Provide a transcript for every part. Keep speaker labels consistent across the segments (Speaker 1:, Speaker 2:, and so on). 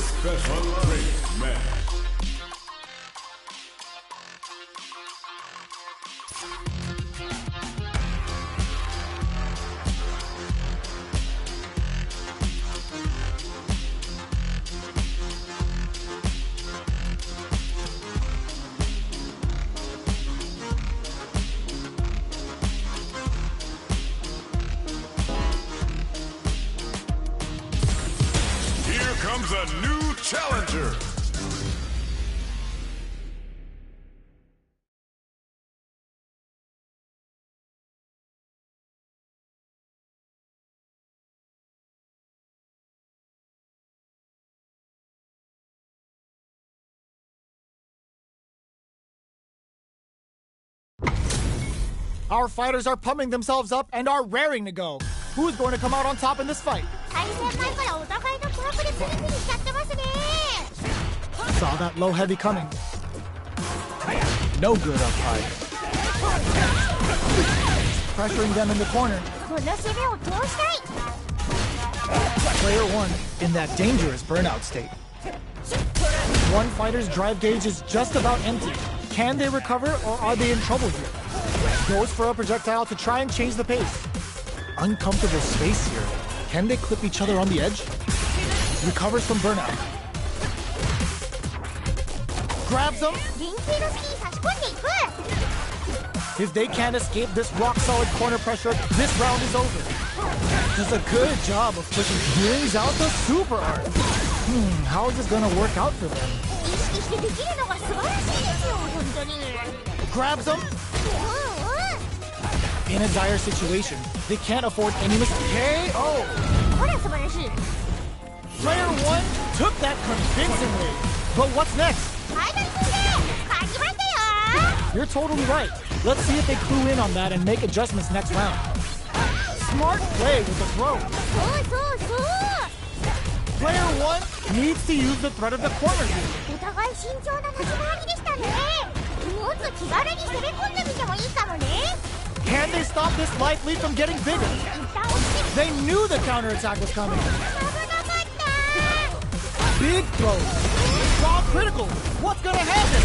Speaker 1: Special race match. Comes a new challenger.
Speaker 2: Our fighters are pumping themselves up and are raring to go. Who's going to come out on top in this fight? Saw that low heavy coming. No good up high. Pressuring them in the corner. Player one in that dangerous burnout state. One fighter's drive gauge is just about empty. Can they recover or are they in trouble here? Goes for a projectile to try and change the pace. Uncomfortable space here. Can they clip each other on the edge? Recovers from burnout. Grabs them. If they can't escape this rock-solid corner pressure, this round is over. Does a good job of pushing feelings out the super art. How is this gonna work out for them? Grabs them. In a dire situation, they can't afford any mistake. KO! Player one took that convincingly. But what's next? You're totally right. Let's see if they clue in on that and make adjustments next round. Smart play with the throw. Player one needs to use the threat of the corner here. Can they stop this life lead from getting bigger? They knew the counterattack was coming. Big throws. Raw critical. What's gonna happen?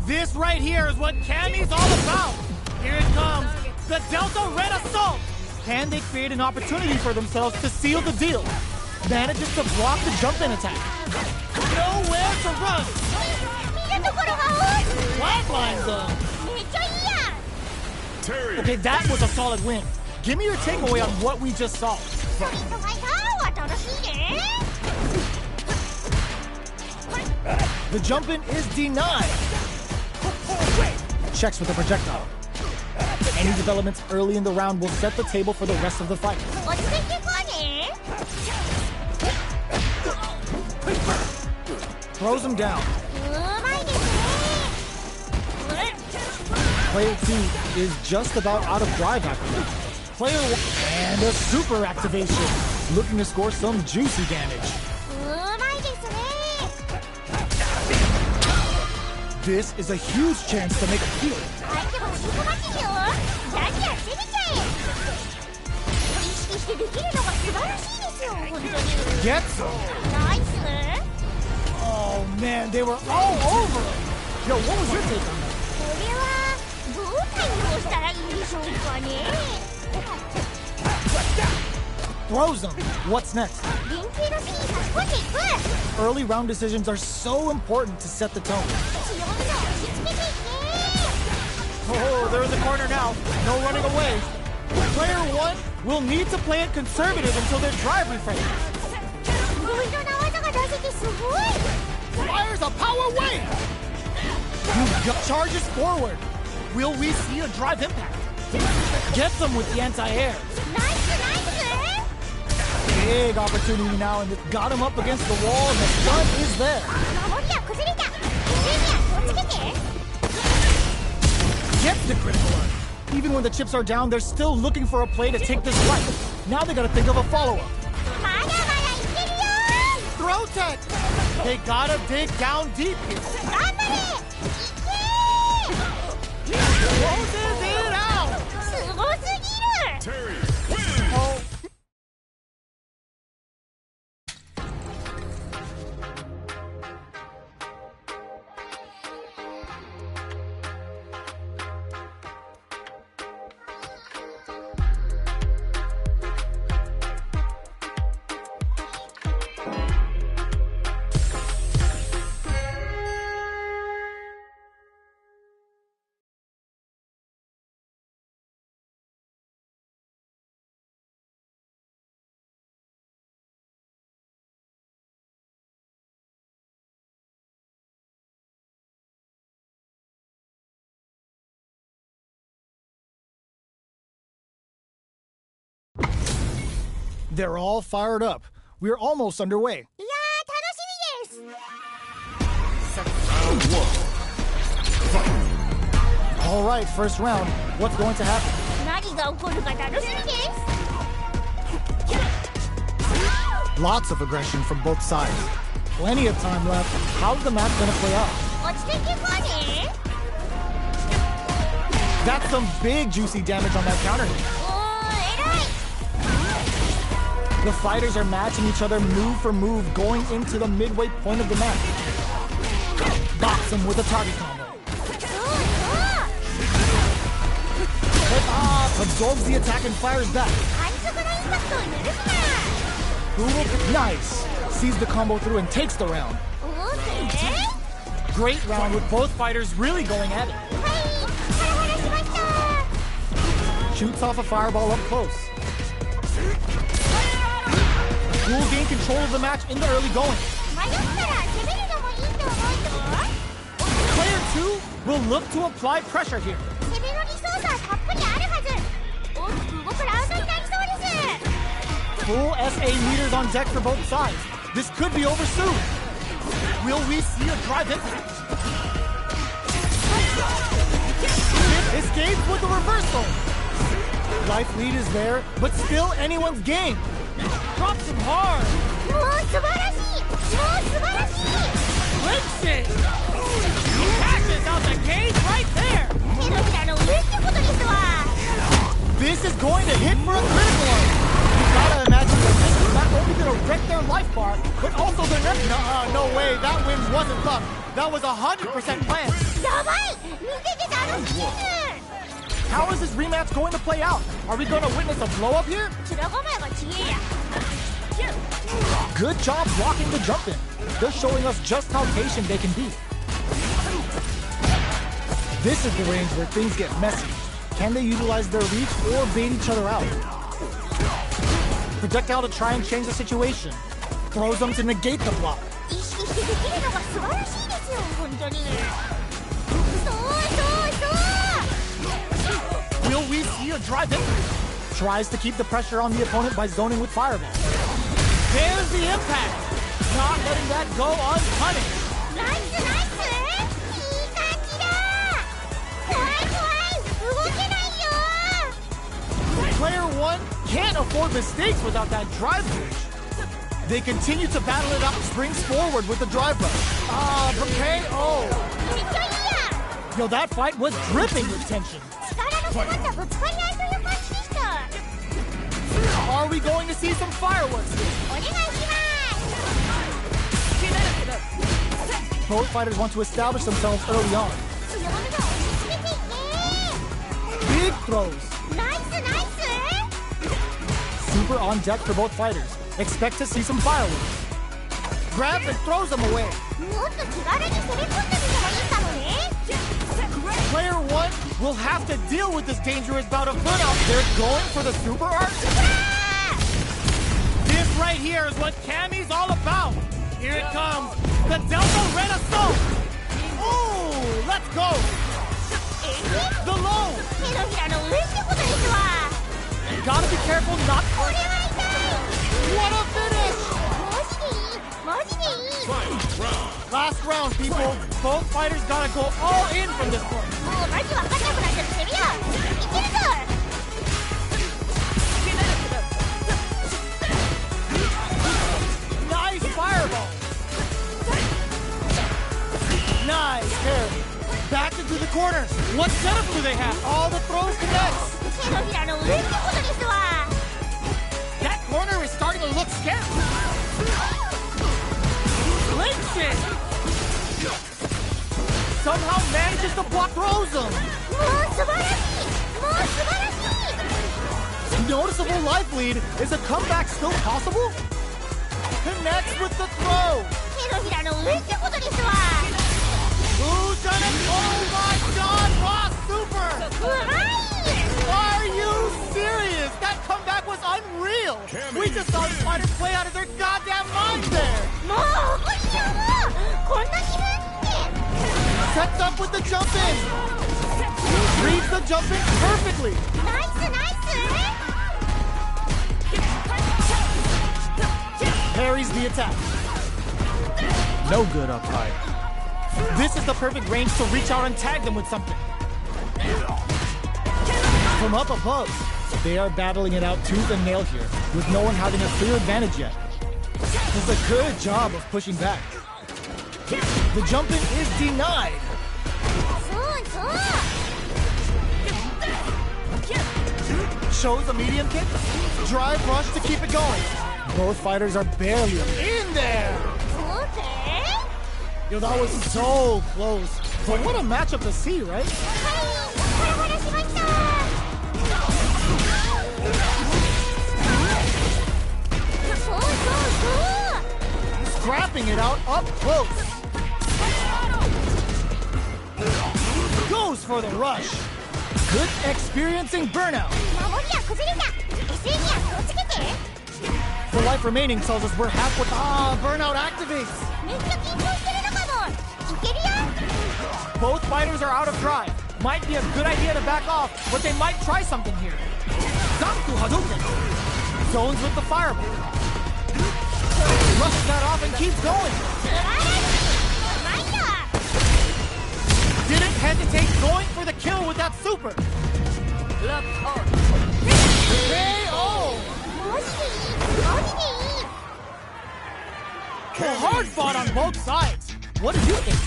Speaker 2: This right here is what Cammy's all about. Here it comes. The Delta Red Assault. Can they create an opportunity for themselves to seal the deal? Manages to block the jump-in attack. Nowhere to run. Flatlines them. Okay, that was a solid win. Give me your takeaway on what we just saw. The jump-in is denied. Checks with the projectile. Any developments early in the round will set the table for the rest of the fight. Throws him down. Player 2 is just about out of drive after that. Player 1 and a super activation. Looking to score some juicy damage. This is a huge chance to make a kill. Gets him. Oh man, they were all over him. Yo, what was your take on that? Throws him. What's next? Early round decisions are so important to set the tone. Oh, they're in the corner now. No running away. Player one will need to play it conservative until their drive refreshes. Fires a power wave! Charges forward. Will we see a drive impact? Gets them with the anti-air. Big opportunity now, and it got him up against the wall, and the sun is there. Gets the critical arc. Even when the chips are down, they're still looking for a play to take this fight. Now they gotta think of a follow-up. Throw tech! They gotta dig down deep here. They're all fired up. We're almost underway.
Speaker 3: いやー、楽しみです。
Speaker 2: All right, first round. What's going to happen?
Speaker 3: 何が起こるか楽しみです。
Speaker 2: Lots of aggression from both sides. Plenty of time left. How's the match going to play out?
Speaker 3: 落ちていけばね。
Speaker 2: That's some big juicy damage on that counter.
Speaker 3: おー、偉い。
Speaker 2: The fighters are matching each other move for move going into the midway point of the match. Box him with a target combo. Absorbs the attack and fires back.
Speaker 3: 反則のインパクトを許すな。
Speaker 2: Who will... Nice. Sees the combo through and takes the round. Great round with both fighters really going at it.
Speaker 3: はい、ハラハラしました。
Speaker 2: Shoots off a fireball up close. Who will gain control of the match in the early going?
Speaker 3: 迷ったら攻めるのもいいと思うよ。
Speaker 2: Player 2 will look to apply pressure here.
Speaker 3: 攻めのリソースはたっぷりあるはず。大きく動くラウンドになりそうです。
Speaker 2: Full SA meters on deck for both sides. This could be over soon. Will we see a drive in? Escapes with the reversal. Life lead is there, but still anyone's game. Drops him hard.
Speaker 3: もう素晴らしい。もう素晴らしい。
Speaker 2: Flips it. He passes out the cage right there.
Speaker 3: 手のひらの上ってことですわ。
Speaker 2: This is going to hit for a critical one. You gotta imagine that this is not only gonna wreck their life bar, but also their neck. No way, that win wasn't luck. That was 100% planned.
Speaker 3: やばい。見てて楽しいです。
Speaker 2: How is this rematch going to play out? Are we going to witness a blow up here?
Speaker 3: 面構えがちげえや。
Speaker 2: Good job blocking the jump in. They're showing us just how patient they can be. This is the range where things get messy. Can they utilize their reach or bait each other out? Projectile to try and change the situation. Throws them to negate the block.
Speaker 3: 意識してできるのが素晴らしいですよ、本当に。そうそうそう。
Speaker 2: Will we see a drive in? Tries to keep the pressure on the opponent by zoning with fireball. There's the impact. Not letting that go unpunished.
Speaker 3: ナイスナイス。いい感じだ。怖い怖い。動けないよ。
Speaker 2: Player 1 can't afford mistakes without that drive push. They continue to battle it out, springs forward with the drive rush. Prepare. Oh.
Speaker 3: めっちゃいいや。
Speaker 2: Yo, that fight was dripping with tension.
Speaker 3: 力のこもったぶつかり合いという感じでした。
Speaker 2: Are we going to see some fireworks?
Speaker 3: お願いします。
Speaker 2: Both fighters want to establish themselves early on.
Speaker 3: 強めの押し詰めていけ。
Speaker 2: Big throws.
Speaker 3: ナイスナイス。
Speaker 2: Super on deck for both fighters. Expect to see some fireworks. Grabs and throws them away.
Speaker 3: もっと気軽に攻め込んでみたらいいかもね。
Speaker 2: Player 1 will have to deal with this dangerous bout of burnout. They're going for the super art. This right here is what Cammy's all about. Here it comes. The Delta Red Assault. Ooh, let's go. The low.
Speaker 3: 手のひらの上ってことですわ。
Speaker 2: Gotta be careful not.
Speaker 3: これは痛い。
Speaker 2: What a finish.
Speaker 3: マジでいい。マジでいい。
Speaker 2: Last round, people. Both fighters gotta go all in from this point.
Speaker 3: もうマジわかんなくなっちゃって攻めよう。いけるぞ。
Speaker 2: Nice fireball. Nice parry. Back into the corner. What setup do they have? All the throws connects.
Speaker 3: 手のひらの上ってことですわ。
Speaker 2: That corner is starting to look scary. Links it. Somehow manages to block throws him.
Speaker 3: もう素晴らしい。もう素晴らしい。
Speaker 2: Noticeable life lead. Is a comeback still possible? Connects with the throw.
Speaker 3: 手のひらの上ってことですわ。
Speaker 2: Who's gonna? Oh my God! Raw super.
Speaker 3: うまい。
Speaker 2: Are you serious? That comeback was unreal. We just saw the fighters play out of their goddamn minds there.
Speaker 3: もう怒りよもう。こんな気分って。
Speaker 2: Sets up with the jump in. Reads the jump in perfectly.
Speaker 3: ナイスナイス。
Speaker 2: parries the attack. No good up high. This is the perfect range to reach out and tag them with something. From up above, they are battling it out tooth and nail here, with no one having a clear advantage yet. Does a good job of pushing back. The jump-in is denied. Shows a medium kick. Drive rush to keep it going. Both fighters are barely in there. Yo, that was so close. But what a matchup to see, right? Scrapping it out up close. Goes for the rush. Good experiencing burnout. The life remaining tells us we're halfway. Burnout activates. Both fighters are out of drive. Might be a good idea to back off, but they might try something here. Danku Hadouken. Zones with the fireball. Brushes that off and keeps going. Didn't hesitate going for the kill with that super. KO! Hard fought on both sides. What do you think?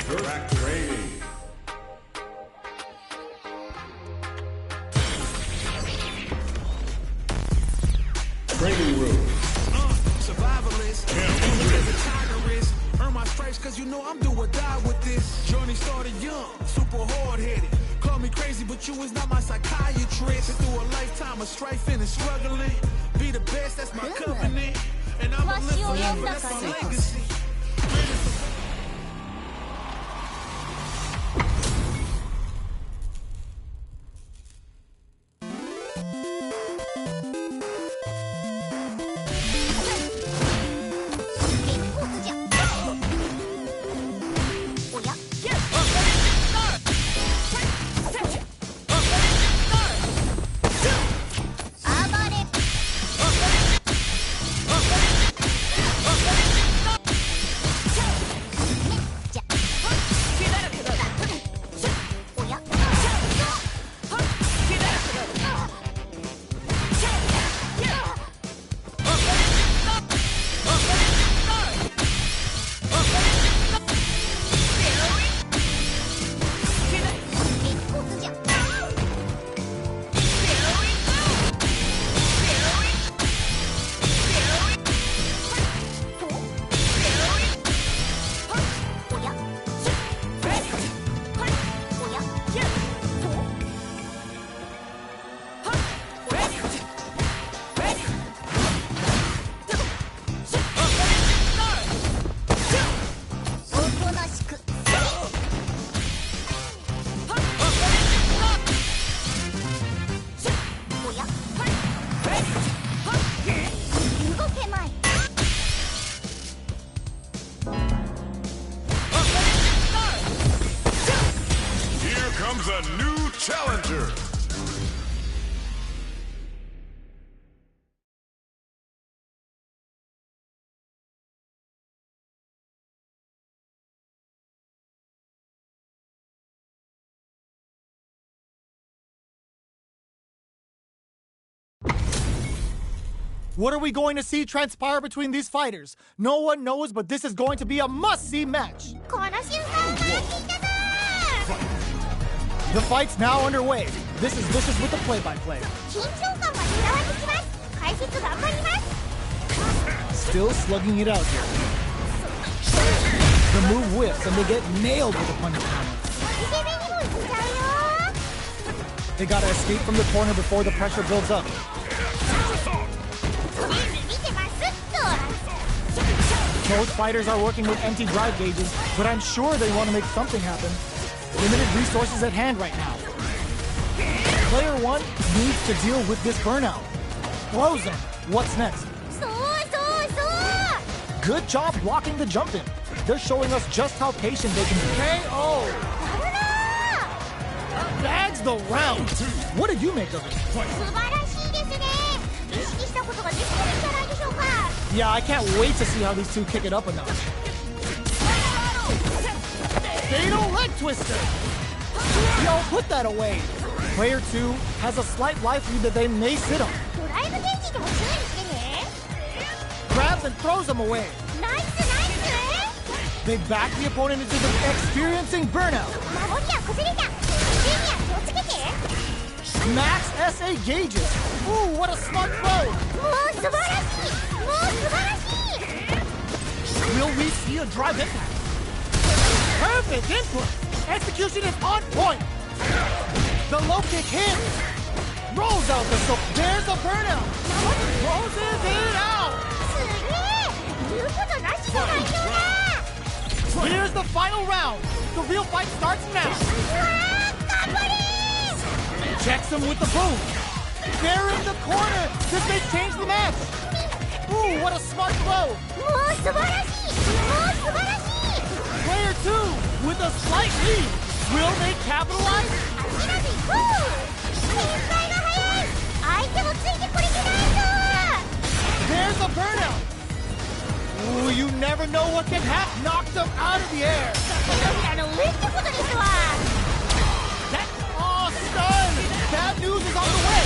Speaker 1: Direct training. Training room.
Speaker 4: Survivalist. Earn my stripes cause you know I'm do or die with this. Journey started young, super hard-headed. Call me crazy, but you is not my psychiatrist. Been through a lifetime of strifing and struggling. Be the best, that's my covenant. And I'm a live forever, that's my legacy.
Speaker 1: A new challenger.
Speaker 2: What are we going to see transpire between these fighters? No one knows, but this is going to be a must-see match. The fight's now underway. This is Vicious with the play-by-play. Still slugging it out here. The move whips and they get nailed with a punish counter. They gotta escape from the corner before the pressure builds up. Both fighters are working with empty drive gauges, but I'm sure they want to make something happen. Limited resources at hand right now. Player one needs to deal with this burnout. Blows him. What's next? Good job blocking the jump in. They're showing us just how patient they can be. KO! Bags the round. What did you make of it? Yeah, I can't wait to see how these two kick it up a notch. Fatal leg twister! Yo, put that away! Player 2 has a slight life lead that they may sit on.
Speaker 3: ドライブゲージでも注意してね。
Speaker 2: Grabs and throws them away.
Speaker 3: ナイスナイス。
Speaker 2: They back the opponent into the experiencing burnout.
Speaker 3: 守りは崩れた。ジュニア気をつけて。
Speaker 2: Max SA gauges. Ooh, what a smart throw!
Speaker 3: もう素晴らしい。もう素晴らしい。
Speaker 2: Will we see a drive impact? Perfect input! Execution is on point! The low kick hits! Rolls out the soap. There's a burnout! Closes it out!
Speaker 3: すげえ。言うことなしの反響だ。
Speaker 2: Here's the final round! The real fight starts now!
Speaker 3: うわー、頑張れー。
Speaker 2: Checks him with the boom! They're in the corner! This may change the match! Ooh, what a smart throw!
Speaker 3: もう素晴らしい。もう素晴らしい。
Speaker 2: Player 2 with a slight lead! Will they capitalize?
Speaker 3: 諦めゴー。展開が早い。相手もついてこれてないぞ。
Speaker 2: There's a burnout! Ooh, you never know what can happen! Knocked them out of the air!
Speaker 3: 手のひらの上ってことですわ。
Speaker 2: Oh, stun! Bad news is on the way!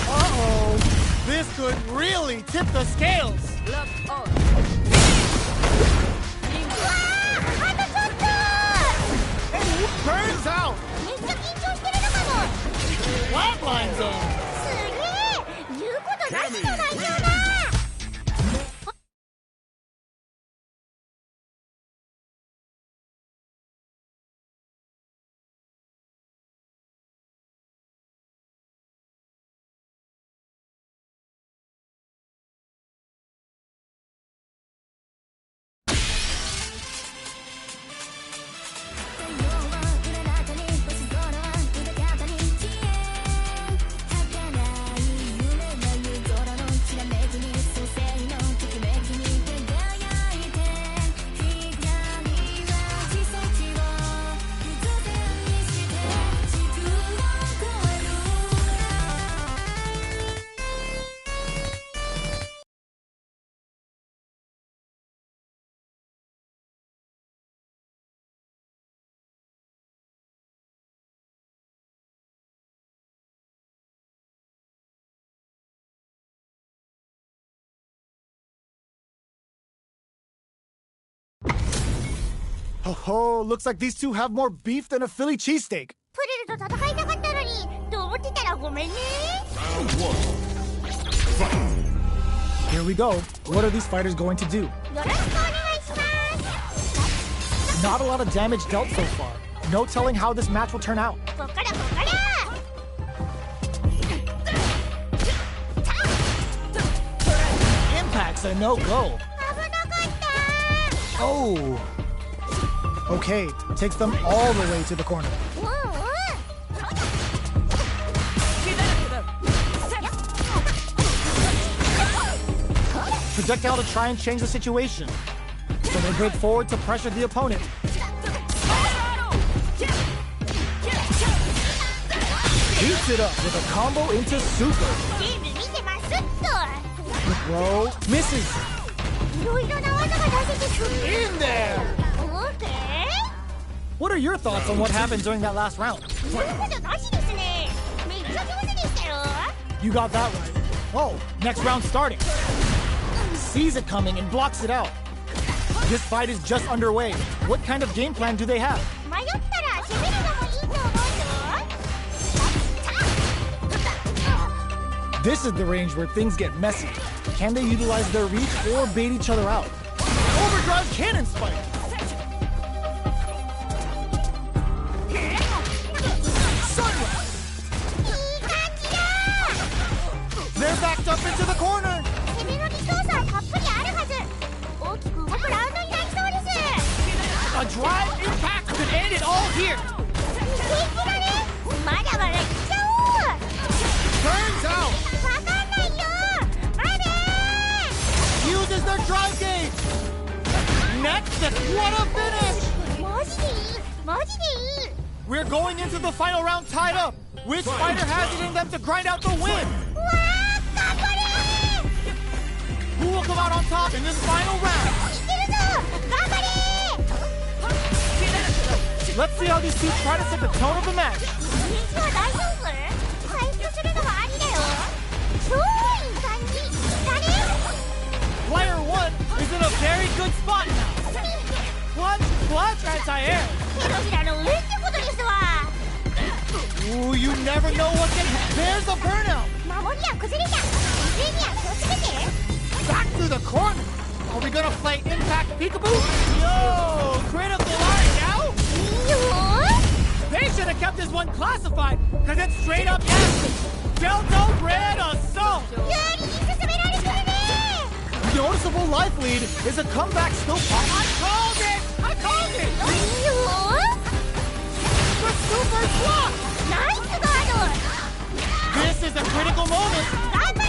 Speaker 2: Uh-oh! This could really tip the scales!
Speaker 3: うわー、あとちょっと。
Speaker 2: Burns out!
Speaker 3: めっちゃ緊張してるのかも。
Speaker 2: Flatline zone!
Speaker 3: すげえ。言うことなしの反響だ。
Speaker 2: Oh, looks like these two have more beef than a Philly cheesesteak.
Speaker 3: プレルと戦いたかったのにと思ってたらごめんね。
Speaker 2: Here we go. What are these fighters going to do?
Speaker 3: よろしくお願いします。
Speaker 2: Not a lot of damage dealt so far. No telling how this match will turn out.
Speaker 3: こっからこっから。
Speaker 2: Impact's a no-go.
Speaker 3: 危なかった。
Speaker 2: Oh. Okay, takes them all the way to the corner.
Speaker 3: うんうん。
Speaker 2: Projectile to try and change the situation. So they break forward to pressure the opponent. Beats it up with a combo into super.
Speaker 3: ゲーム見てますっ
Speaker 2: The throw misses.
Speaker 3: と。いろいろな技が出せてすげえ。
Speaker 2: In there!
Speaker 3: オーケー。
Speaker 2: What are your thoughts on what happened during that last round?
Speaker 3: 言うことなしですね。めっちゃ上手でしたよ。
Speaker 2: You got that right. Oh, next round starting. Sees it coming and blocks it out. This fight is just underway. What kind of game plan do they have?
Speaker 3: 迷ったら攻めるのもいいと思うよ。
Speaker 2: This is the range where things get messy. Can they utilize their reach or bait each other out? Overdrive cannon spike! Sunrise!
Speaker 3: いい感じだ。
Speaker 2: They're backed up into the corner!
Speaker 3: 攻めのリソースはたっぷりあるはず。大きく動くラウンドになりそうです。
Speaker 2: A drive impact could end it all here!
Speaker 3: 平気だね。まだまだいっちゃおう。
Speaker 2: Turns out!
Speaker 3: わかんないよ。まで
Speaker 2: Uses their drive gauge! Next, what a finish!
Speaker 3: マジでいい。マジでいい。
Speaker 2: We're going into the final round tied up! Which fighter has it in them to grind out the win?
Speaker 3: うわー、頑張れー。
Speaker 2: Who will come out on top in this final round?
Speaker 3: いけるぞ頑張れ
Speaker 2: Let's see how these two try to set the tone of the match.
Speaker 3: 水は大丈夫回復するのはありだよ超いい感じだね
Speaker 2: Player 1 is in a very good spot now. Clutch, clutch, anti-air.
Speaker 3: 手のひらの上ってことですわ
Speaker 2: Ooh, you never know what can happen. There's a burnout.
Speaker 3: 守りは崩れた水には気をつけて
Speaker 2: Back to the corner. Are we gonna play Impact Peekaboo? Yo, critical art now?
Speaker 3: いいよ
Speaker 2: They should have kept this one classified, because it's straight up acid. Delta Red Assault.
Speaker 3: 有利に進められてるね
Speaker 2: Noticeable life lead is a comeback still possible. I called it! I called it!
Speaker 3: いいよ
Speaker 2: The super block!
Speaker 3: ナイスガード
Speaker 2: This is a critical moment.
Speaker 3: 頑張れ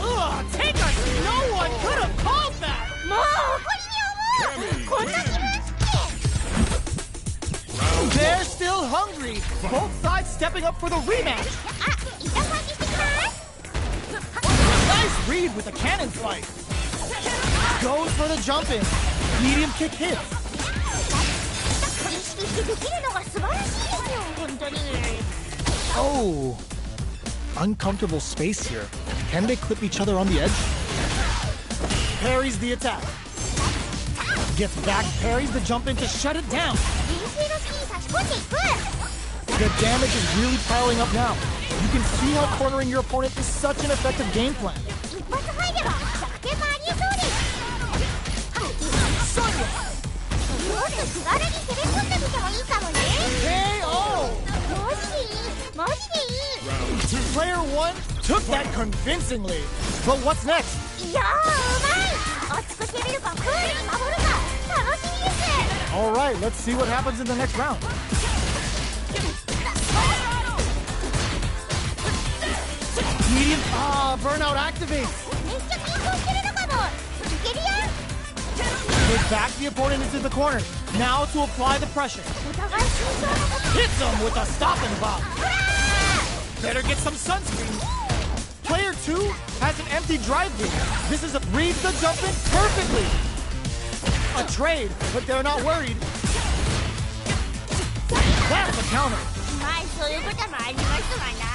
Speaker 2: Ugh, take us! No one could have called that!
Speaker 3: もう誇りに思うこんな気分
Speaker 2: They're still hungry. Both sides stepping up for the rematch.
Speaker 3: あ、いった感じしてきます
Speaker 2: Nice read with the cannon fight. Goes for the jump in. Medium kick hits.
Speaker 3: 意識してできるのが素晴らしいですよ本当に
Speaker 2: Oh. Uncomfortable space here. Can they clip each other on the edge? Parries the attack. Gets back, parries the jump in to shut it down.
Speaker 3: 人生の隙に差し込んでいく
Speaker 2: The damage is really piling up now. You can see how cornering your opponent is such an effective game plan.
Speaker 3: 一発入れば逆転もありえそうです
Speaker 2: Sonya!
Speaker 3: もっと気軽に攻め込んでみてもいいかもね
Speaker 2: KO!
Speaker 3: もしいいマジでいい
Speaker 2: Player 1 took that convincingly. But what's next?
Speaker 3: いやーうまい熱く攻めるかクールに守るか楽しみです
Speaker 2: Alright, let's see what happens in the next round. Medium. Burnout activates.
Speaker 3: めっちゃ緊張してるのかもいけるよ
Speaker 2: They back the opponent into the corner. Now to apply the pressure.
Speaker 3: お互い慎重なこと
Speaker 2: Hits him with a stopping block.
Speaker 3: ほら
Speaker 2: Better get some sunscreen. Player 2 has an empty drive gate. This is a reads the jump in perfectly. A trade, but they're not worried. That's a counter.
Speaker 3: まあそういうこともありますわな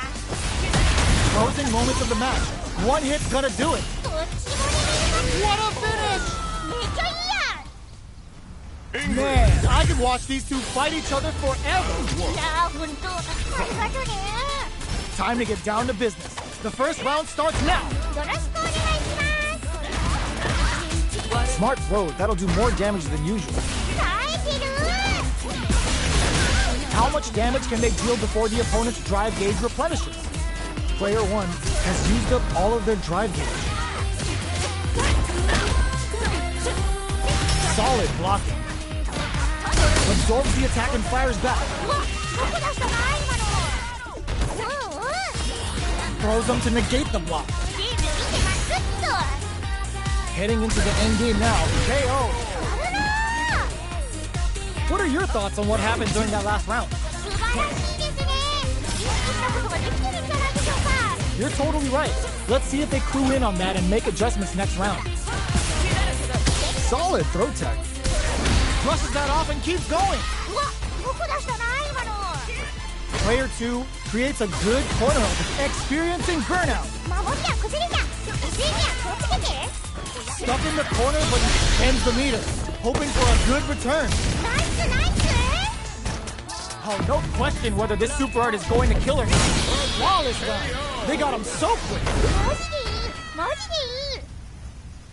Speaker 2: Closing moments of the match. One hit's gonna do it.
Speaker 3: どっちもレベルが
Speaker 2: What a finish!
Speaker 3: めっちゃいいやん
Speaker 2: Man, I could watch these two fight each other forever.
Speaker 3: いやーほんとありがとね
Speaker 2: Time to get down to business. The first round starts now.
Speaker 3: よろしくお願いします
Speaker 2: Smart throw. That'll do more damage than usual.
Speaker 3: 耐えてる
Speaker 2: How much damage can they deal before the opponent's drive gauge replenishes? Player 1 has used up all of their drive gauge. Solid blocking. Absorbs the attack and fires back.
Speaker 3: うわどこ出したな今のうんうん
Speaker 2: Throws them to negate the block.
Speaker 3: ゲーム見てますっと
Speaker 2: Heading into the end game now. KO.
Speaker 3: あるな
Speaker 2: What are your thoughts on what happened during that last round?
Speaker 3: 素晴らしいですね意識したことができてるんじゃないでしょうか
Speaker 2: You're totally right. Let's see if they clue in on that and make adjustments next round. Solid throw tech. Brushes that off and keeps going.
Speaker 3: うわどこ出したな今の
Speaker 2: Player 2 creates a good corner of experiencing burnout.
Speaker 3: 守りは崩れた水には気をつけて
Speaker 2: Stuck in the corner, but he ends the meter, hoping for a good return.
Speaker 3: ナイスナイス
Speaker 2: Oh, no question whether this super art is going to kill or not. Flawless run. They got him so quick.
Speaker 3: マジでいいマジでいい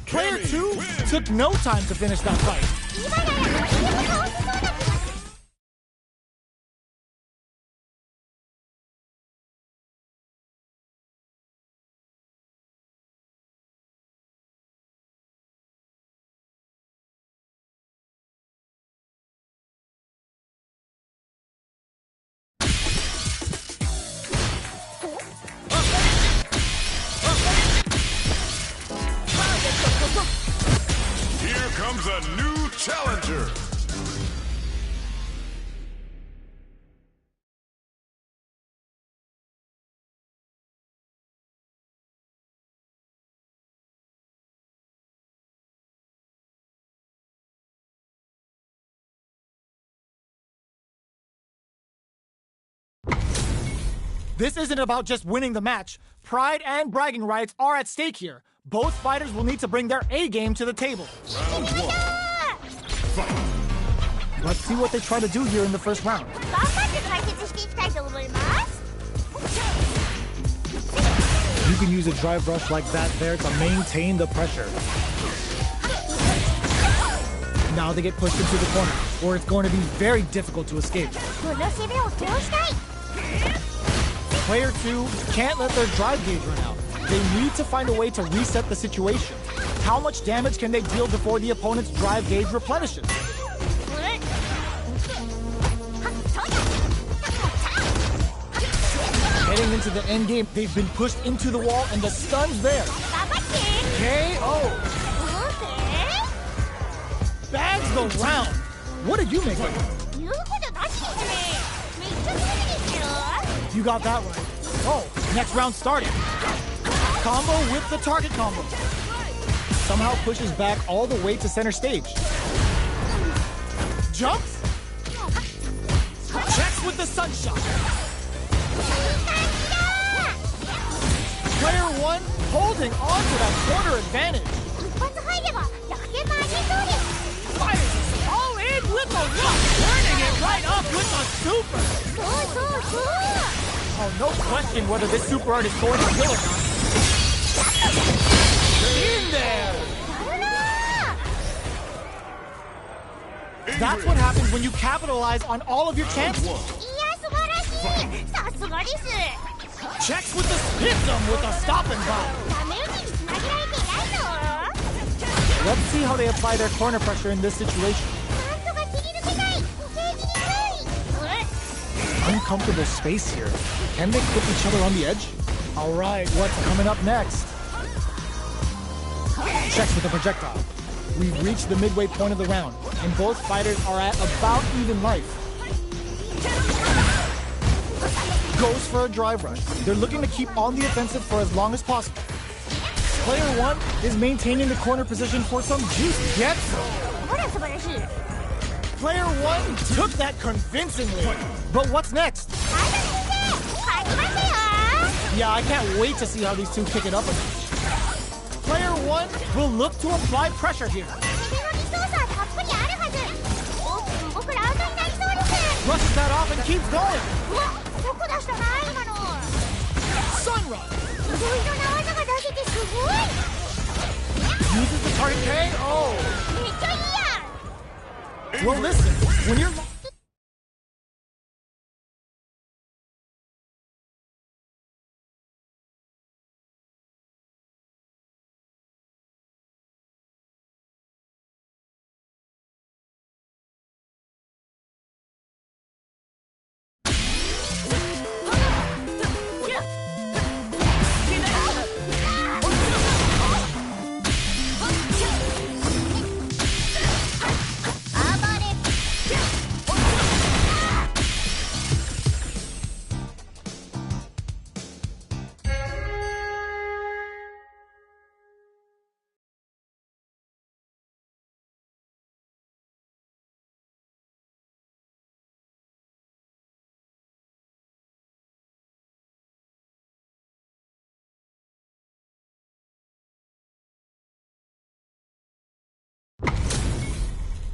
Speaker 2: Player 2 took no time to finish that fight.
Speaker 3: 今なら相手も倒せそうな
Speaker 1: Here comes a new challenger.
Speaker 2: This isn't about just winning the match. Pride and bragging rights are at stake here. Both fighters will need to bring their A game to the table.
Speaker 1: Round 1. Fight.
Speaker 2: Let's see what they try to do here in the first round. You can use a drive rush like that there to maintain the pressure. Now they get pushed into the corner, where it's going to be very difficult to escape. Player 2 can't let their drive gauge run out. They need to find a way to reset the situation. How much damage can they deal before the opponent's drive gauge replenishes? Heading into the endgame, they've been pushed into the wall and the stun's there. KO! Bags the round! What did you make of it? You got that right. Oh, next round started. Combo with the target combo. Somehow pushes back all the way to center stage. Jumps. Checks with the sunshot. Player 1 holding on to that corner advantage. Fires all in with the rock, turning it right up with the super. Oh, no question whether this super art is going to kill or not. In there! That's what happens when you capitalize on all of your chances. Checks with the system with a stop and bomb. Let's see how they apply their corner pressure in this situation. Uncomfortable space here. Can they put each other on the edge? All right, what's coming up next? Checks with the projectile. We've reached the midway point of the round, and both fighters are at about even life. Goes for a drive rush. They're looking to keep on the offensive for as long as possible. Player 1 is maintaining the corner position for some juice. Get Player 1 took that convincingly. But what's next? Yeah, I can't wait to see how these two kick it up again. Player 1 will look to apply pressure here. Brushes that off and keeps going. Sunrise. Uses the target KO. Well, listen, when you're...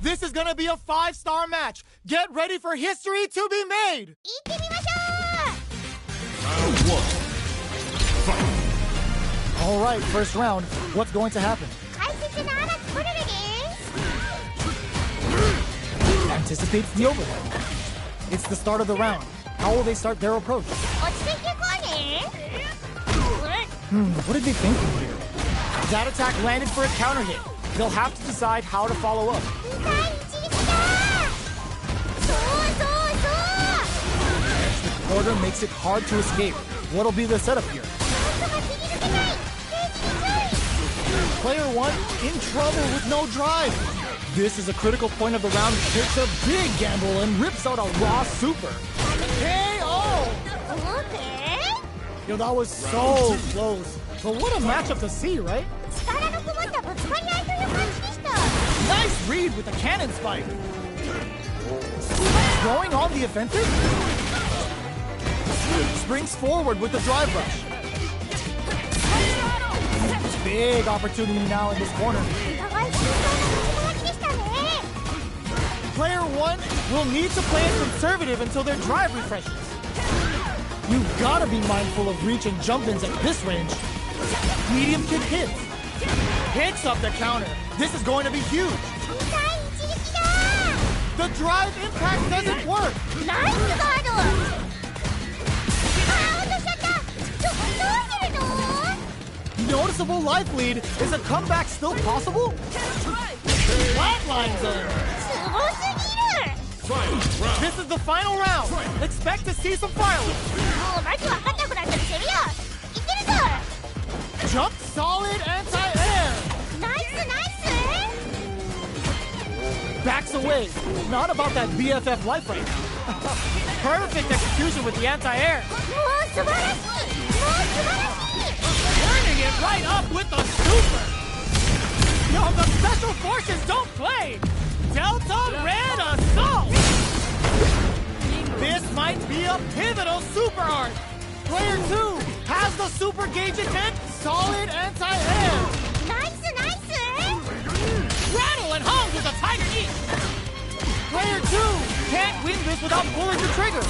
Speaker 2: This is gonna be a 5-star match. Get ready for history to be made.
Speaker 1: Round 1. Fight.
Speaker 2: All right, first round. What's going to happen? Anticipates the overhead. It's the start of the round. How will they start their approach? What did they think here? That attack landed for a counter hit. They'll have to decide how to follow up. The quarter makes it hard to escape. What'll be the setup here? Player 1 in trouble with no drive. This is a critical point of the round. Takes a big gamble and rips out a raw super. KO! Yo, that was so close. But what a matchup to see, right? Nice read with the cannon spike. Going on the offensive? Springs forward with the drive rush. Big opportunity now in this corner.
Speaker 3: お互い慎重な攻撃でしたね。
Speaker 2: Player 1 will need to play it conservative until their drive refreshes. You've got to be mindful of reach and jump-ins at this range. Medium kick hits. Hits up the counter. This is going to be huge.
Speaker 3: 2対1撃だ。
Speaker 2: The drive impact doesn't work.
Speaker 3: ナイスガード。あー、落としちゃった。どうするの？
Speaker 2: Noticeable life lead. Is a comeback still possible? Flatlines in.
Speaker 3: すごすぎる。
Speaker 2: This is the final round. Expect to see some fireworks.
Speaker 3: もうマジ分かんなくなったりしてるよ。いけるぞ。
Speaker 2: Jump solid anti-air.
Speaker 3: ナイスナイス。
Speaker 2: Backs away. Not about that BFF life right now. Perfect execution with the anti-air.
Speaker 3: もう素晴らしい。もう素晴らしい。
Speaker 2: Turning it right up with the super. Yo, the special forces don't play. Delta Red Assault. This might be a pivotal super art. Player 2 has the super gauge intent. Solid anti-air.
Speaker 3: ナイスナイス。
Speaker 2: Rattle and hung with a tiger knee. Player 2 can't win this without pulling the trigger.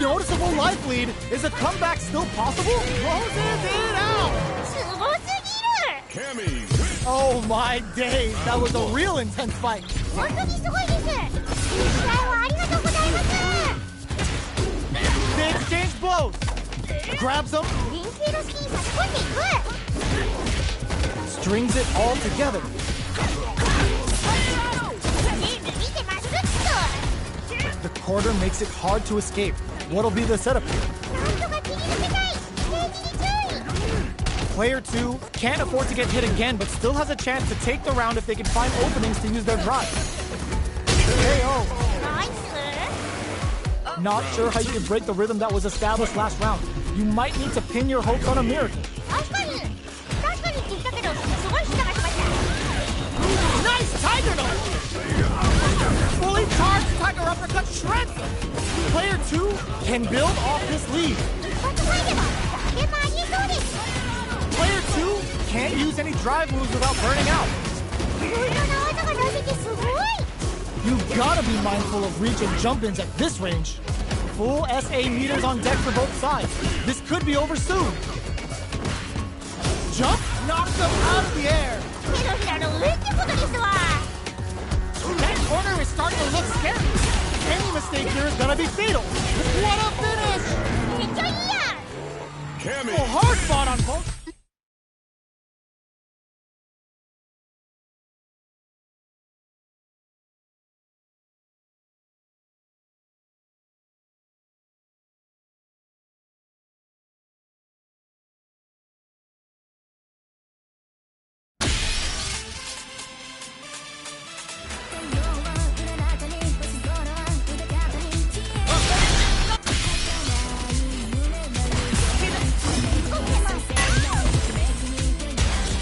Speaker 2: Noticeable life lead. Is a comeback still possible? Closes it out.
Speaker 3: すごすぎる。
Speaker 1: Cammy
Speaker 2: Oh my days. That was a real intense fight.
Speaker 3: 本当にすごいです。いい試合をありがとうございます。
Speaker 2: They exchange blows. Grabs them.
Speaker 3: 連携の隙に差し込んでいく。
Speaker 2: Strings it all together.
Speaker 3: ゲーム見てますっと。
Speaker 2: The quarter makes it hard to escape. What'll be the setup here?
Speaker 3: なんとか切り抜けたい。ステージに注意。
Speaker 2: Player 2 can't afford to get hit again, but still has a chance to take the round if they can find openings to use their drive. KO.
Speaker 3: ナイス。
Speaker 2: Not sure how you can break the rhythm that was established last round. You might need to pin your hopes on a miracle.
Speaker 3: 確かにって言ったけど、すごい人がしました。
Speaker 2: Nice tiger nose! Fully charged tiger uppercut shreds him. Player 2 can build off this lead.
Speaker 3: 一発入れば逆転もありえそうです。
Speaker 2: Player 2 can't use any drive moves without burning out.
Speaker 3: いろいろな技が出せてすごい。
Speaker 2: You've gotta be mindful of reach and jump-ins at this range. Full SA meters on deck for both sides. This could be over soon. Jump knocks them out of the air.
Speaker 3: 手のひらの上ってことですわ。
Speaker 2: That corner is starting to look scary. Any mistake here is gonna be fatal. What a finish!
Speaker 3: めっちゃいいやん。
Speaker 1: Cammy
Speaker 2: Oh, hard fought on both.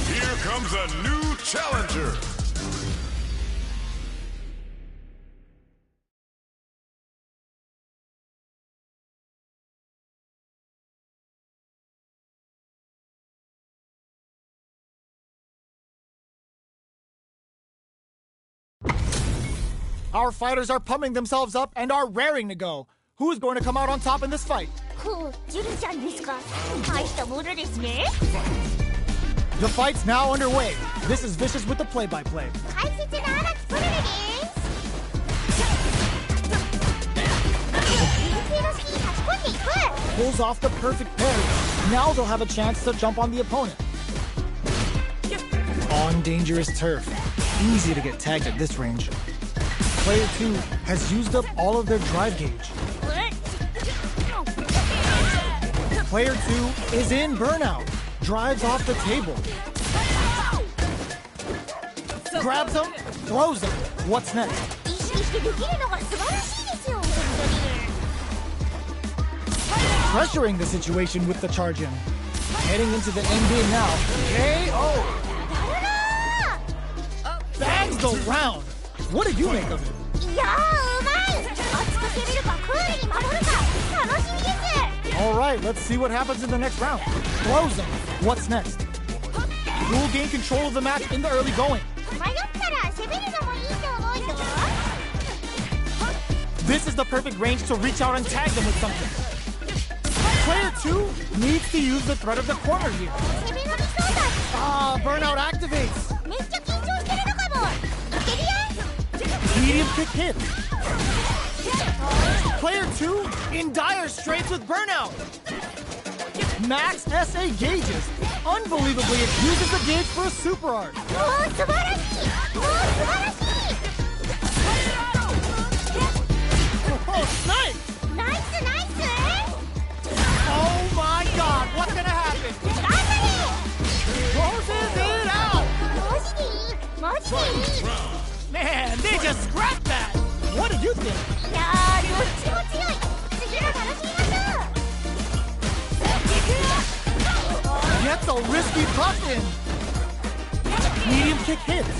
Speaker 1: Here comes a new challenger.
Speaker 2: Our fighters are pumping themselves up and are raring to go. Who is going to come out on top in this fight?
Speaker 3: ほう、ジュリちゃんですか。大したものですね。
Speaker 2: The fight's now underway. This is Vicious with the play-by-play.
Speaker 3: 解説の荒木プルレです。連携の隙に差し込んでいく。
Speaker 2: Pulls off the perfect parry. Now they'll have a chance to jump on the opponent. On dangerous turf. Easy to get tagged at this range. Player 2 has used up all of their drive gauge. Player 2 is in burnout. Drives off the table. Grabs him, throws him. What's next?
Speaker 3: 意識してできるのが素晴らしいですよ、本当に。
Speaker 2: Pressuring the situation with the charge in. Heading into the end game now. KO! Bags the round. What did you make of it?
Speaker 3: いやー、うまい。熱く攻めるかクールに守るか楽しみです。
Speaker 2: Alright, let's see what happens in the next round. Throw zone. What's next? Who will gain control of the match in the early going?
Speaker 3: 迷ったら攻めるのもいいと思うよ。
Speaker 2: This is the perfect range to reach out and tag them with something. Player 2 needs to use the threat of the corner here.
Speaker 3: 攻められそうだ。
Speaker 2: Ah, burnout activates.
Speaker 3: めっちゃ緊張してるのかも。いけるよ。
Speaker 2: Medium kick hits. Player 2 in dire straits with burnout. Max SA gauges. Unbelievably, it uses the gauge for a super art.
Speaker 3: おー、素晴らしい。おー、素晴らしい。
Speaker 2: Oh, nice!
Speaker 3: ナイスナイス。
Speaker 2: Oh my god, what's gonna happen?
Speaker 3: 頑張
Speaker 2: Closes it out!
Speaker 3: れ。マジでいい。マジでいい。
Speaker 2: Man, they just scrapped that! What did you think?
Speaker 3: いやー、どっちも強い。次も楽しみましょう。
Speaker 2: Gets a risky puck in. Medium kick hits.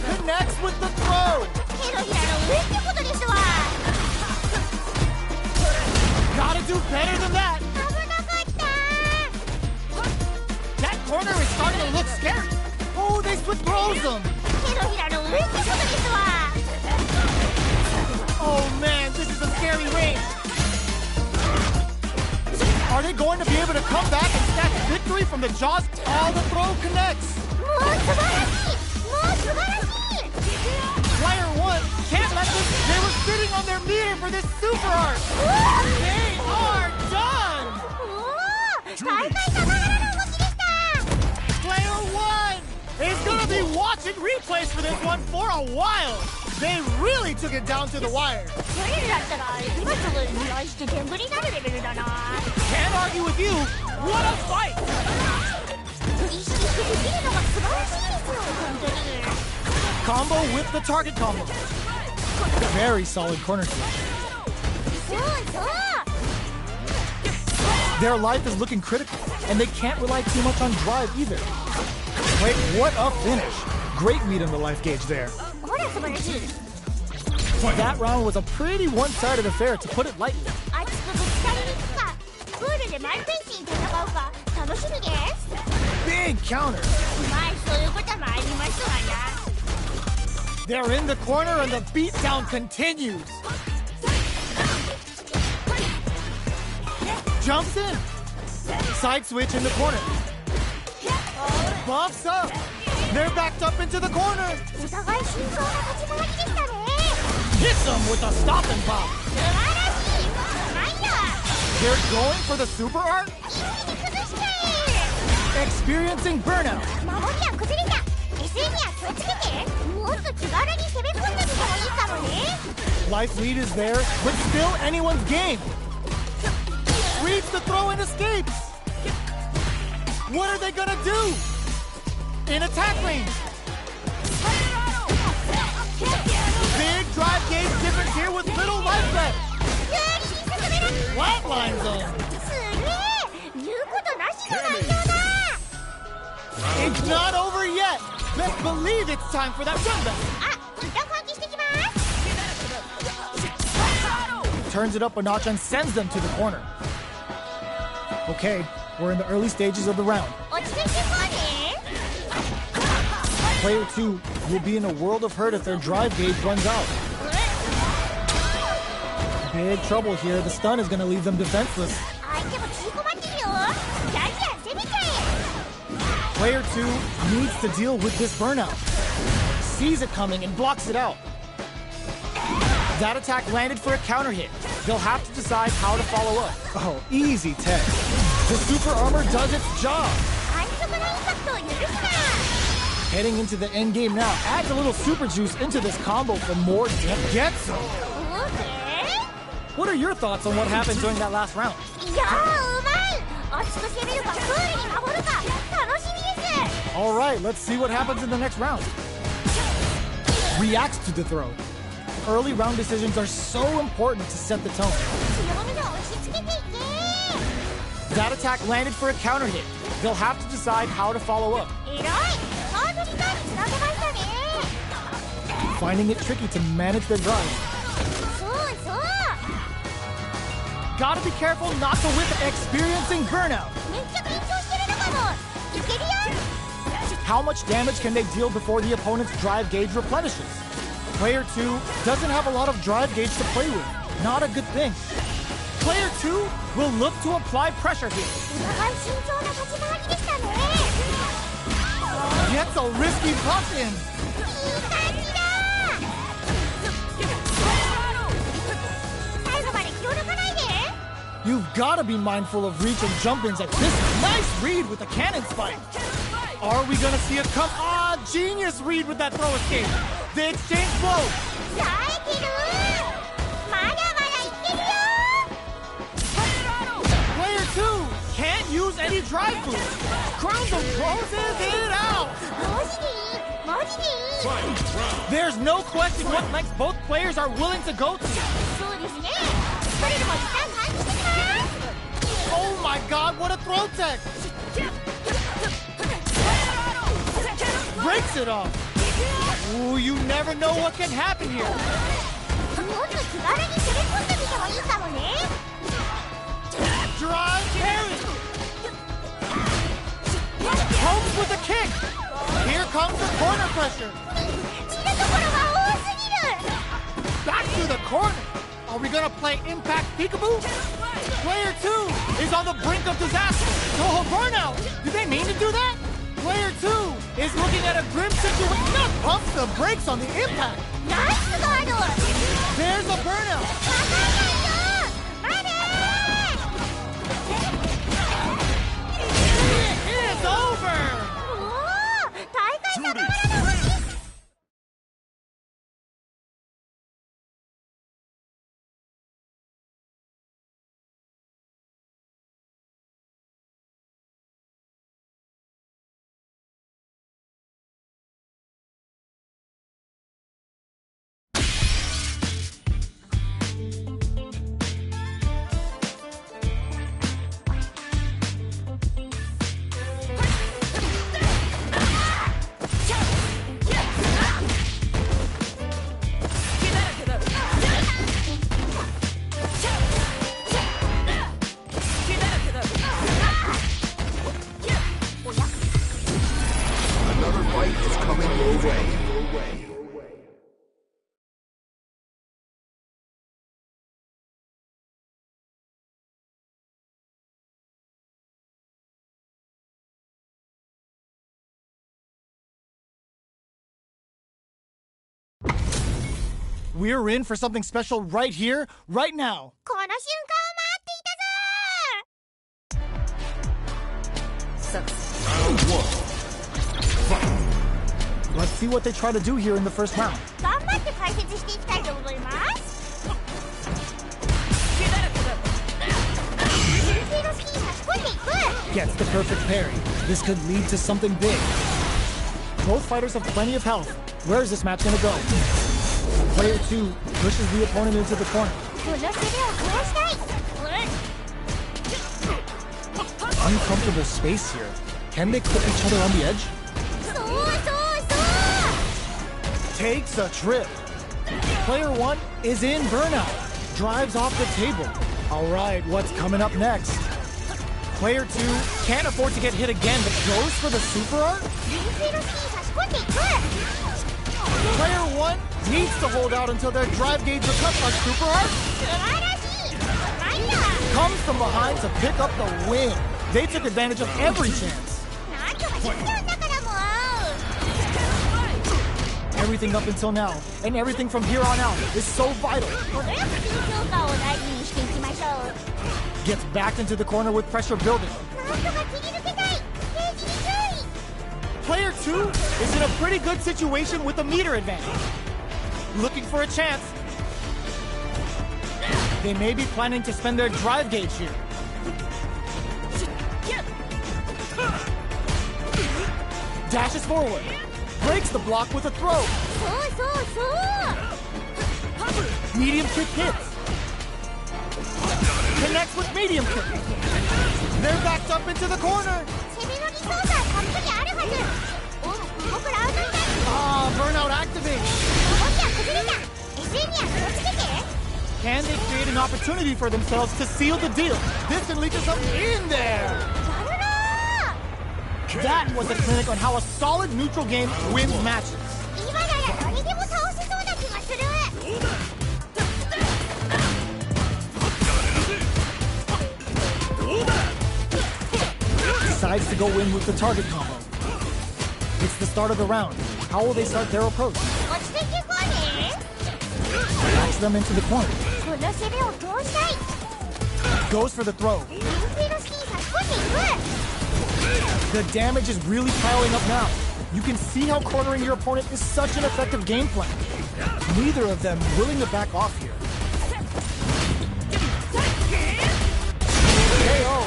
Speaker 2: Connects with the throw.
Speaker 3: 手のひらの上ってことですわ。
Speaker 2: Gotta do better than that.
Speaker 3: 危なかった。
Speaker 2: That corner is starting to look scary. Oh, they switch throws them.
Speaker 3: 手のひらの上ってことですわ。
Speaker 2: Oh man, this is a scary range. Are they going to be able to come back and snatch victory from the jaws? Oh, the throw connects.
Speaker 3: もう素晴らしい。もう素晴らしい。
Speaker 2: Player 1 can't let this. They were sitting on their meter for this super art. They are done.
Speaker 3: おー、大会さながらの動きでした。
Speaker 2: Player 1 is going to be watching replays for this one for a while. They really took it down to the wire.
Speaker 3: それだったら今すぐ見直して全部になるレベルだな。
Speaker 2: Can't argue with you. What a fight.
Speaker 3: 意識してできるのが素晴らしいですよ、本当に。
Speaker 2: Combo with the target combo. Very solid corner kick.
Speaker 3: そうそう。
Speaker 2: Their life is looking critical, and they can't rely too much on drive either. Wait, what a finish. Great meat in the life gauge there.
Speaker 3: ほら素晴らしい。
Speaker 2: That round was a pretty one-sided affair, to put it lightly.
Speaker 3: 熱くぶつかりに行くか、プールでマイペースに戦うか、楽しみです。
Speaker 2: Big counter.
Speaker 3: まあそういうこともありますわな。
Speaker 2: They're in the corner, and the beatdown continues. Jumps in. Side switch in the corner. Bumps up. They're backed up into the corner.
Speaker 3: お互い慎重な立ち回りでしたね。
Speaker 2: Hits them with a stop and pop.
Speaker 3: 素晴らしい。なんだ。
Speaker 2: They're going for the super art.
Speaker 3: 一気に崩しちゃえ。
Speaker 2: Experiencing burnout.
Speaker 3: 守りは崩れた。SE には気をつけて。もっと気軽に攻め込んでみてもいいかもね。
Speaker 2: Life lead is there, but still anyone's game. Reads the throw and escapes. What are they gonna do? In attack range. Big drive gauge difference here with little life left.
Speaker 3: 急に進められる。
Speaker 2: Flatline zone.
Speaker 3: すげえ。言うことなしの内容だ。
Speaker 2: It's not over yet. Best believe it's time for that run back.
Speaker 3: あ、一旦換気してきます。
Speaker 2: Turns it up a notch and sends them to the corner. Okay, we're in the early stages of the round.
Speaker 3: 落ち着いていこうね。
Speaker 2: Player 2 will be in a world of hurt if their drive gauge runs out. Big trouble here. The stun is going to leave them defenseless.
Speaker 3: 相手も縮こまってるよ。じゃんじゃん攻めちゃえ。
Speaker 2: Player 2 needs to deal with this burnout. Sees it coming and blocks it out. That attack landed for a counter hit. They'll have to decide how to follow up. Oh, easy tech. The super armor does its job.
Speaker 3: 安直なインパクトを許すな。
Speaker 2: Heading into the end game now. Adds a little super juice into this combo for more depth. Gets them.
Speaker 3: オーケ
Speaker 2: What are your thoughts on what happened during that last round?
Speaker 3: ー。いやー、うまい。熱く攻めるか、クールに守るか、楽しみです。
Speaker 2: All right, let's see what happens in the next round. Reacts to the throw. Early round decisions are so important to set the tone.
Speaker 3: 強めで押し付けていけ。
Speaker 2: That attack landed for a counter hit. They'll have to decide how to follow up.
Speaker 3: 偉い。ハードリターンにつなげましたね。
Speaker 2: Finding it tricky to manage their drive.
Speaker 3: そうそう。
Speaker 2: gotta be careful not to whip experiencing burnout.
Speaker 3: めっちゃ緊張してるのかも。いけるよ。
Speaker 2: How much damage can they deal before the opponent's drive gauge replenishes? Player 2 doesn't have a lot of drive gauge to play with. Not a good thing. Player 2 will look to apply pressure here.
Speaker 3: お互い慎重な立ち回りでしたね。
Speaker 2: Gets a risky puff in.
Speaker 3: いい感じだ。最後まで気を抜かないで。
Speaker 2: You've gotta be mindful of reach and jump-ins at this nice read with the cannon spike. Are we gonna see a come? Ah, genius read with that throw escape. The exchange blow.
Speaker 3: さあいける。まだまだいけるよ。
Speaker 2: Player 2 can't use any drive boost. Crown closes it out.
Speaker 3: マジでいい。マジでいい。
Speaker 2: There's no question what lengths both players are willing to go to.
Speaker 3: そうですね。それでも時間感じてきます。
Speaker 2: Oh my god, what a throw tech. Breaks it off. Ooh, you never know what can happen here.
Speaker 3: もっと気軽に攻め込んでみてもいいかもね。
Speaker 2: Drive carry. Comes with a kick. Here comes the corner pressure.
Speaker 3: 見たところが多すぎる。
Speaker 2: Back to the corner. Are we gonna play impact peekaboo? Player 2 is on the brink of disaster. Oh, burnout. Did they mean to do that? Player 2 is looking at a grim situation. Not pumps the brakes on the impact.
Speaker 3: ナイスガード。
Speaker 2: There's a burnout.
Speaker 3: わかんないよ。まだ。
Speaker 2: It's over.
Speaker 3: おお、大会様らの動き。
Speaker 1: Another fight is coming your way.
Speaker 2: We're in for something special right here, right now.
Speaker 3: この瞬間を待っていたぞ。
Speaker 1: Round one.
Speaker 2: Let's see what they try to do here in the first round.
Speaker 3: 頑張って解説していきたいと思います。 先生のスキー差し込んでいく。
Speaker 2: Gets the perfect parry. This could lead to something big. Both fighters have plenty of health. Where is this match gonna go? Player 2 pushes the opponent into the corner.
Speaker 3: この攻めを増やしたい。
Speaker 2: Uncomfortable space here. Can they clip each other on the edge?
Speaker 3: そうそうそう。
Speaker 2: Takes a trip. Player 1 is in burnout. Drives off the table. All right, what's coming up next? Player 2 can't afford to get hit again, but goes for the super art?
Speaker 3: 先生のスキー差し込んでいく。
Speaker 2: Player 1 needs to hold out until their drive gauge becomes a super art.
Speaker 3: 素晴らしい。なんだ。
Speaker 2: Comes from behind to pick up the win. They took advantage of every chance.
Speaker 3: なんとかできたんだからもう。
Speaker 2: Everything up until now, and everything from here on out is so vital.
Speaker 3: 程よく緊張感を大事にしていきましょう。
Speaker 2: Gets backed into the corner with pressure building.
Speaker 3: なんとか切り抜けたい。ページに注意。
Speaker 2: Player 2 is in a pretty good situation with a meter advantage. Looking for a chance. They may be planning to spend their drive gauge here. Dashes forward. Breaks the block with a throw.
Speaker 3: そうそうそう。
Speaker 2: Medium kick hits. Connects with medium kick. They're backed up into the corner.
Speaker 3: 攻めのリソースはたっぷりあるはず。お、僕らアウトになる。
Speaker 2: Ah, burnout activate.
Speaker 3: 動きは崩れた。SN には気をつけて。
Speaker 2: Can they create an an opportunity for themselves to seal the deal. This unleashes them in there. That was a clinic on how a solid neutral game wins matches. Decides to go in with the target combo. It's the start of the round. How will they start their approach? Backs them into the corner. Goes for the throw. The damage is really piling up now. You can see how cornering your opponent is such an effective game plan. Neither of them willing to back off here. KO.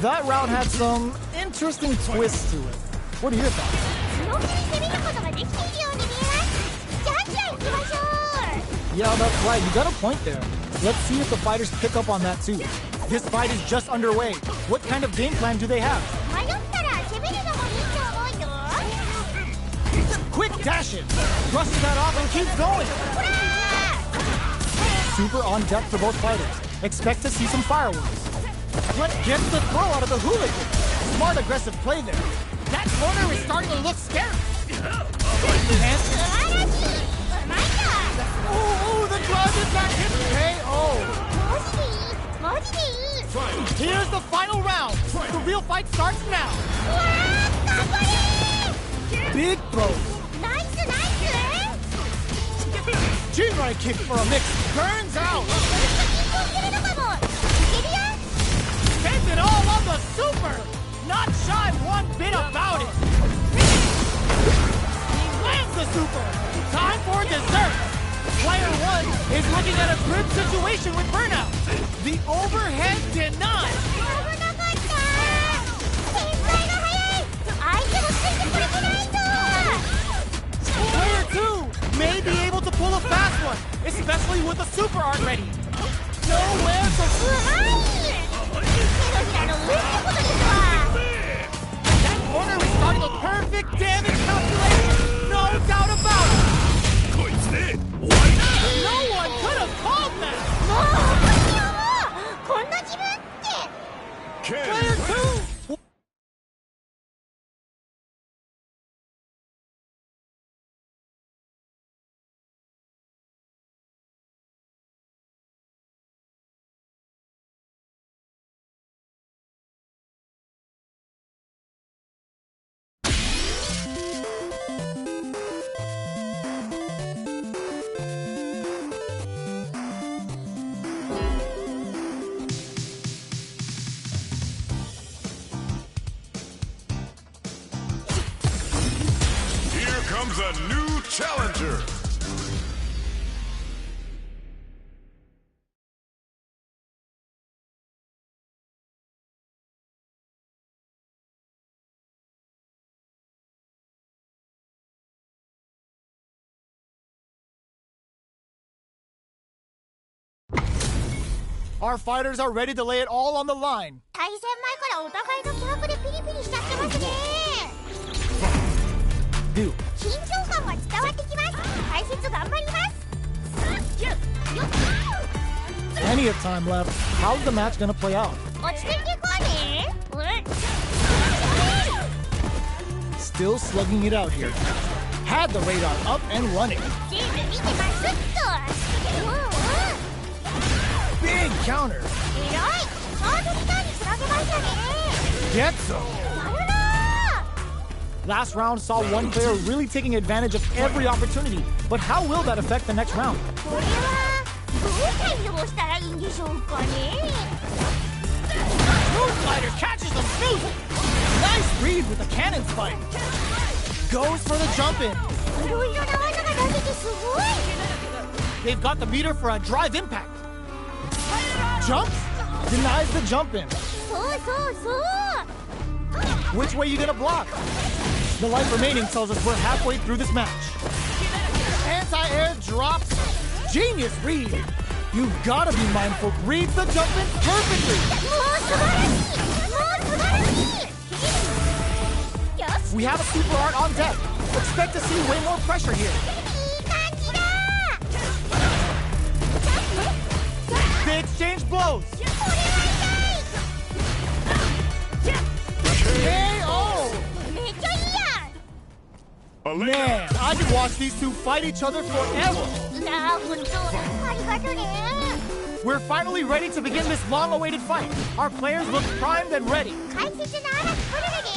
Speaker 2: That round had some interesting twists to it. What are your thoughts? Yeah, that's right. You got a point there. Let's see if the fighters pick up on that too. This fight is just underway. What kind of game plan do they have? Quick dash it! Brushes that off and keeps going! Super on deck for both fighters. Expect to see some fireworks. But gets the throw out of the hooligan. Smart aggressive play there. That corner is starting to look scary. Oh, the drive impact hits KO. Here's the final round. The real fight starts now. Big throw. G-right kick for a mix. Burns out. Spends it all on the super. Not shy one bit about it. He lands the super. Time for dessert. Player one is looking at a grid situation with burnout. The overhead denied. Player two may be able to pull a fast one, especially with a super art ready. Nowhere to That corner is starting a perfect damage calculation. No doubt about it. No one could have called that. Player two.
Speaker 1: comes a new challenger.
Speaker 2: Our fighters are ready to lay it all on the line.
Speaker 3: 対戦前からお互いの気迫でピリピリしちゃってますね。
Speaker 2: Do.
Speaker 3: 緊張感が伝わってきます。解説頑張ります。
Speaker 2: Plenty of time left. How's the match gonna play out?
Speaker 3: 落ち着いていこうね。
Speaker 2: Still slugging it out here. Had the radar up and running.
Speaker 3: 全部見てますっと。
Speaker 2: Big counter.
Speaker 3: 偉い。サードリターンにつなげましたね。
Speaker 2: Gets him.
Speaker 3: やるな。
Speaker 2: Last round saw one player really taking advantage of every opportunity. But how will that affect the next round?
Speaker 3: これはどう対応したらいいんでしょうかね。
Speaker 2: Moonlighter catches him snoozing. Nice read with the cannon spike. Goes for the jump in.
Speaker 3: いろいろな技が出ててすごい。
Speaker 2: They've got the meter for a drive impact. Jumps? Denies the jump in.
Speaker 3: そうそうそう。
Speaker 2: Which way you gonna block? The life remaining tells us we're halfway through this match. Anti-air drops. Genius read. You've gotta be mindful. Reads the jump in perfectly.
Speaker 3: もう素晴らしい。もう素晴らしい。よし。
Speaker 2: We have a super art on deck. Expect to see way more pressure here.
Speaker 3: いい感じだ。
Speaker 2: They exchange blows.
Speaker 3: これは
Speaker 2: KO!
Speaker 3: 痛いめっちゃいいや
Speaker 2: Man, I could watch these two fight each other forever.
Speaker 3: んなあ、ほんとありがとね
Speaker 2: We're finally ready to begin this long-awaited fight. Our players look primed and ready.
Speaker 3: 解説の嵐これだね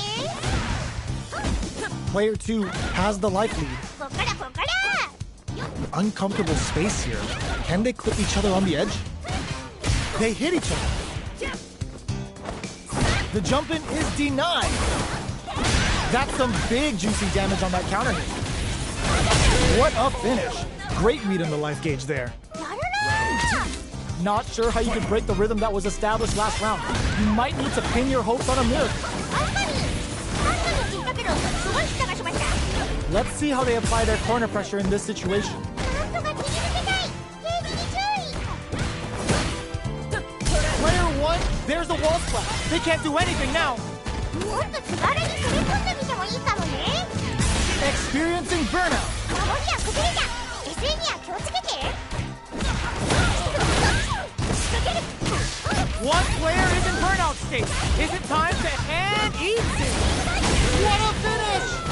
Speaker 2: Player 2 has the life lead.
Speaker 3: こっからこっから
Speaker 2: Uncomfortable space here. Can they clip each other on the edge? They hit each other. The jump in is denied. That's some big juicy damage on that counter hit. What a finish. Great read on the life gauge there.
Speaker 3: やるな
Speaker 2: Not sure how you could break the rhythm that was established last round. You might need to pin your hopes on a miracle.
Speaker 3: 確かに何度も聞いたけどすごい探しました
Speaker 2: Let's see how they apply their corner pressure in this situation.
Speaker 3: なんとか切り抜けたいゲージに注意
Speaker 2: Player 1, there's a wall splat. They can't do anything now.
Speaker 3: もっと手軽に飛び込んでみてもいいかもね
Speaker 2: Experiencing burnout.
Speaker 3: 守りは崩れた SE には気をつけて
Speaker 2: One player is in burnout state. Is it time to end easy? What a finish!